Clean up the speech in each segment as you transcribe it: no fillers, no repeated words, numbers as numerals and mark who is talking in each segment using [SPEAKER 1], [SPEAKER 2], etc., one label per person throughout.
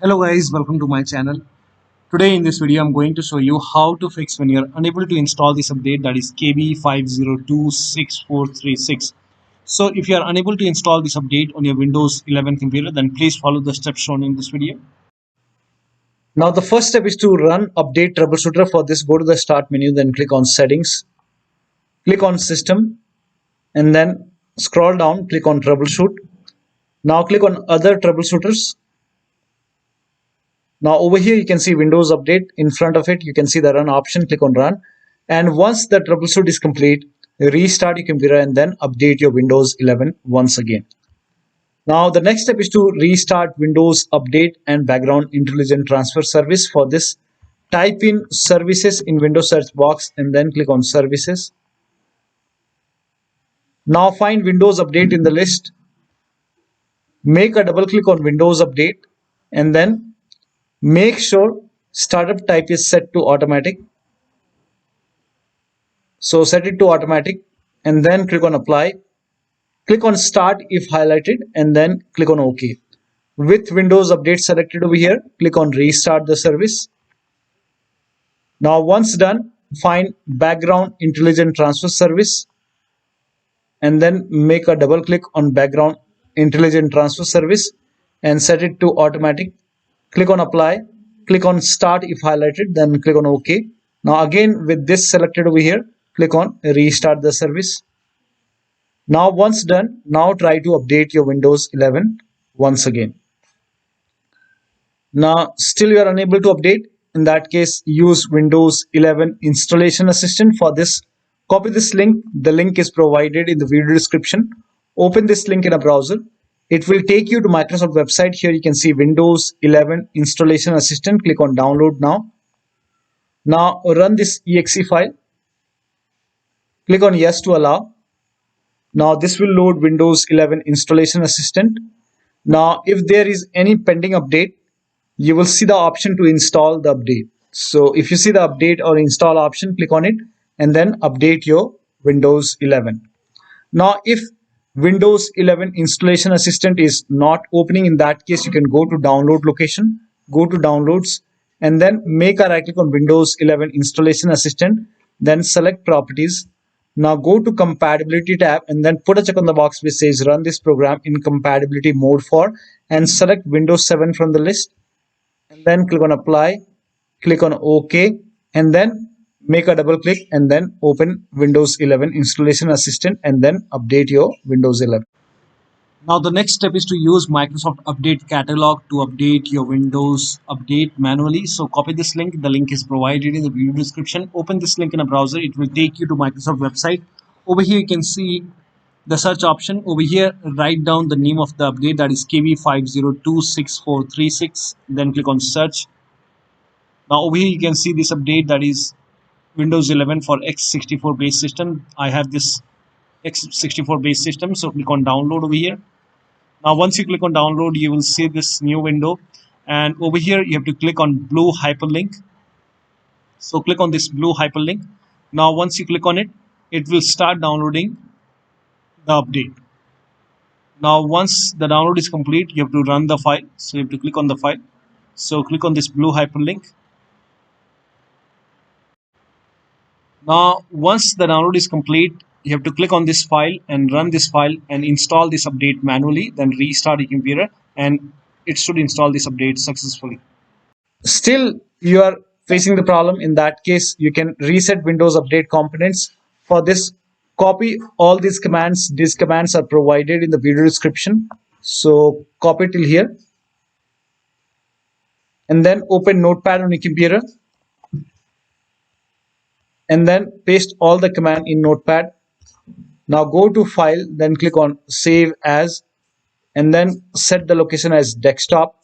[SPEAKER 1] Hello guys, welcome to my channel. Today in this video I'm going to show you how to fix when you're unable to install this update, that is KB5026436. So if you are unable to install this update on your Windows 11 computer, then please follow the steps shown in this video. Now the first step is to run update troubleshooter. For this, go to the start menu, then click on settings, click on system, and then scroll down, click on troubleshoot. Now click on other troubleshooters. Now over here you can see Windows Update. In front of it you can see the run option. Click on run, and once the troubleshoot is complete, restart your computer and then update your Windows 11 once again. Now the next step is to restart Windows Update and Background Intelligent Transfer Service. For this, type in services in Windows search box and then click on services. Now find Windows Update in the list. Make a double click on Windows Update and then make sure startup type is set to automatic. So set it to automatic and then click on apply. Click on start if highlighted and then click on OK. With Windows Update selected over here, click on restart the service. Now once done, find Background Intelligent Transfer Service and then make a double click on Background Intelligent Transfer Service and set it to automatic. Click on apply, click on start if highlighted, then click on OK. Now again with this selected over here, click on restart the service. Now once done, now try to update your Windows 11 once again. Now still you are unable to update. In that case, use Windows 11 Installation Assistant. For this, copy this link. The link is provided in the video description. Open this link in a browser. It will take you to Microsoft website. Here you can see Windows 11 Installation Assistant. Click on download now. Now run this exe file. Click on yes to allow. Now this will load Windows 11 Installation Assistant. Now if there is any pending update, you will see the option to install the update. So if you see the update or install option, click on it and then update your Windows 11. Now if Windows 11 Installation Assistant is not opening, in that case you can go to download location, go to downloads and then make a right click on Windows 11 Installation Assistant, then select properties. Now go to compatibility tab and then put a check on the box which says run this program in compatibility mode for, and select Windows 7 from the list and then click on apply, click on OK and then make a double click and then open Windows 11 Installation Assistant and then update your Windows 11. Now the next step is to use Microsoft Update Catalog to update your Windows Update manually. So copy this link. The link is provided in the video description. Open this link in a browser. It will take you to Microsoft website. Over here you can see the search option. Over here write down the name of the update, that is KB5026436. Then click on search. Now over here you can see this update, that is Windows 11 for x64 base system. I have this x64 base system, so click on download over here. Now once you click on download, you will see this new window, and over here you have to click on blue hyperlink. So click on this blue hyperlink. Now once you click on it, it will start downloading the update. Now once the download is complete, you have to run the file. So you have to click on the file. So click on this blue hyperlink. Now once the download is complete, you have to click on this file and run this file and install this update manually, then restart your computer and it should install this update successfully. Still you are facing the problem, in that case you can reset Windows Update components. For this, copy all these commands. These commands are provided in the video description, so copy till here and then open Notepad on your computer and then paste all the command in Notepad. Now go to file, then click on save as and then set the location as desktop.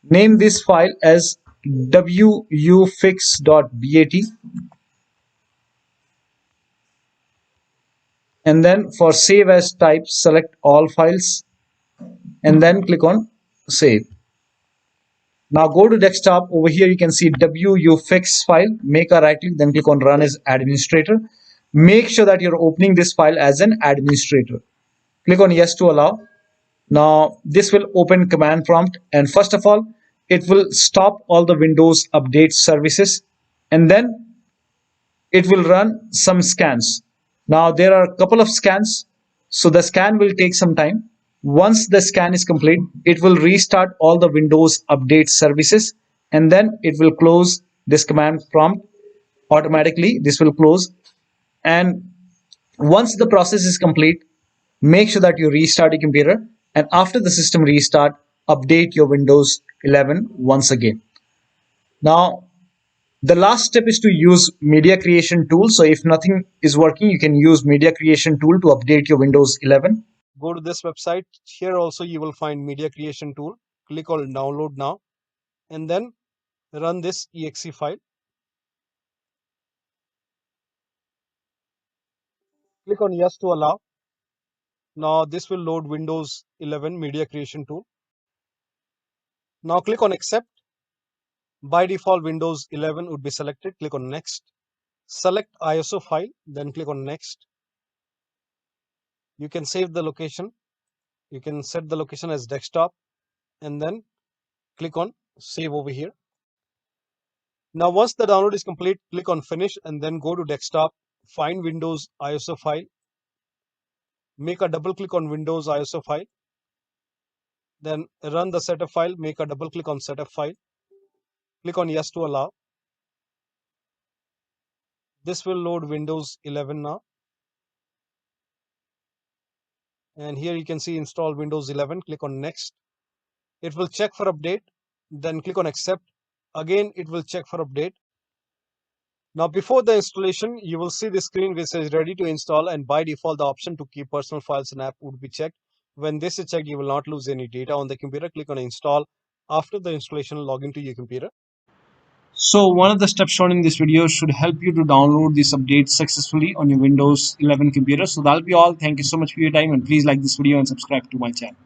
[SPEAKER 1] Name this file as wuauserv.bat and then for save as type, select all files and then click on save. Now go to desktop. Over here you can see wuauserv file. Make a right click, then click on run as administrator. Make sure that you're opening this file as an administrator. Click on yes to allow. Now this will open command prompt, and first of all it will stop all the Windows update services, and then it will run some scans. Now there are a couple of scans, so the scan will take some time. Once the scan is complete, it will restart all the Windows update services, and then it will close this command prompt automatically. This will close, and once the process is complete, make sure that you restart your computer, and after the system restart, update your Windows 11 once again. Now the last step is to use media creation tool. So if nothing is working, you can use media creation tool to update your Windows 11.
[SPEAKER 2] Go to this website. Here also you will find media creation tool. Click on download now and then run this exe file. Click on yes to allow. Now this will load Windows 11 media creation tool. Now click on accept. By default Windows 11 would be selected. Click on next. Select ISO file, then click on next. You can save the location. You can set the location as desktop and then click on save over here. Now once the download is complete, click on finish and then go to desktop, find Windows ISO file, make a double click on Windows ISO file, then run the setup file, make a double click on setup file, click on yes to allow. This will load Windows 11 now. And here you can see install Windows 11, click on next. It will check for update, then click on accept. Again, it will check for update. Now before the installation, you will see the screen which says ready to install, and by default the option to keep personal files and app would be checked. When this is checked, you will not lose any data on the computer. Click on install. After the installation, log into your computer.
[SPEAKER 1] So one of the steps shown in this video should help you to download this update successfully on your Windows 11 computer. So that'll be all. Thank you so much for your time, and please like this video and subscribe to my channel.